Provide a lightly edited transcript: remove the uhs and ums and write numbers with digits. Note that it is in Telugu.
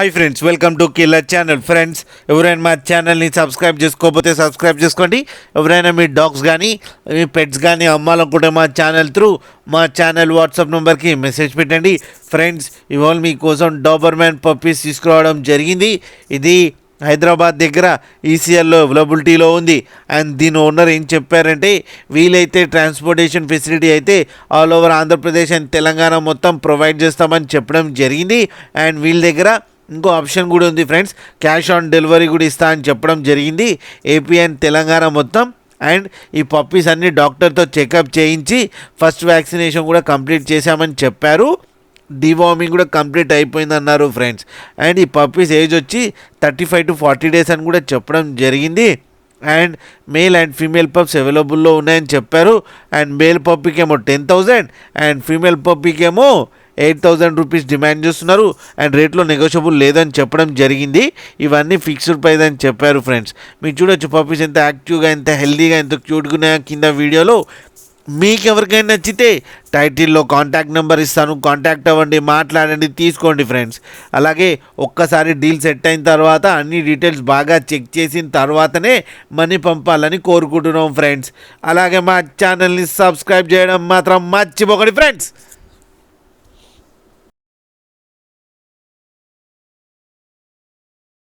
Hi friends, welcome to killer channel. Friends, ఎవరైనా మా ఛానల్ని సబ్స్క్రైబ్ చేసుకోకపోతే సబ్స్క్రైబ్ చేసుకోండి. ఎవరైనా మీ డాగ్స్ కానీ మీ పెట్స్ కానీ అమ్మాలనుకుంటే మా ఛానల్ వాట్సాప్ నెంబర్కి మెసేజ్ పెట్టండి. ఫ్రెండ్స్, ఇవాళ మీకోసం డాబర్మ్యాన్ పప్పీస్ తీసుకురావడం జరిగింది. ఇది హైదరాబాద్ దగ్గర ఈసీఎల్లో అవైలబిలిటీలో ఉంది. అండ్ దీని ఓనర్ ఏం చెప్పారంటే, వీలైతే ట్రాన్స్పోర్టేషన్ ఫెసిలిటీ అయితే all over Andhra Pradesh and Telangana మొత్తం ప్రొవైడ్ చేస్తామని చెప్పడం జరిగింది. అండ్ వీళ్ళ దగ్గర ఇంకో ఆప్షన్ కూడా ఉంది ఫ్రెండ్స్, క్యాష్ ఆన్ డెలివరీ కూడా ఇస్తా అని చెప్పడం జరిగింది. ఏపీ అండ్ తెలంగాణ మొత్తం. అండ్ ఈ పప్పీస్ అన్ని డాక్టర్తో చెకప్ చేయించి ఫస్ట్ వ్యాక్సినేషన్ కూడా కంప్లీట్ చేశామని చెప్పారు. డివార్మింగ్ కూడా కంప్లీట్ అయిపోయిందన్నారు ఫ్రెండ్స్. అండ్ ఈ పప్పీస్ ఏజ్ వచ్చి 35 to 40 days అని కూడా చెప్పడం జరిగింది. And male and female pups అవైలబుల్లో ఉన్నాయని చెప్పారు. అండ్ మేల్ పప్పీకి ఏమో 10,000 అండ్ ఫీమేల్ పప్పీకి ఏమో 8,000 రూపీస్ డిమాండ్ చేస్తున్నారు. అండ్ రేట్లో నెగోషియబుల్ లేదని చెప్పడం జరిగింది. ఇవన్నీ ఫిక్స్డ్ ప్రైస్ అని చెప్పారు ఫ్రెండ్స్. మీరు చూడొచ్చు పప్పీస్ ఎంత యాక్టివ్గా, ఎంత హెల్తీగా, ఎంత క్యూట్గా ఉన్నాయో కింద వీడియోలో. మీకు ఎవరికైనా నచ్చితే టైటిల్లో కాంటాక్ట్ నెంబర్ ఇస్తాను, కాంటాక్ట్ అవ్వండి, మాట్లాడండి, తీసుకోండి ఫ్రెండ్స్. అలాగే ఒక్కసారి డీల్ సెట్ అయిన తర్వాత అన్ని డీటెయిల్స్ బాగా చెక్ చేసిన తర్వాతనే మనీ పంపాలని కోరుకుంటున్నాం ఫ్రెండ్స్. అలాగే మా ఛానల్ని సబ్స్క్రైబ్ చేయడం మాత్రం మర్చిపోకండి ఫ్రెండ్స్.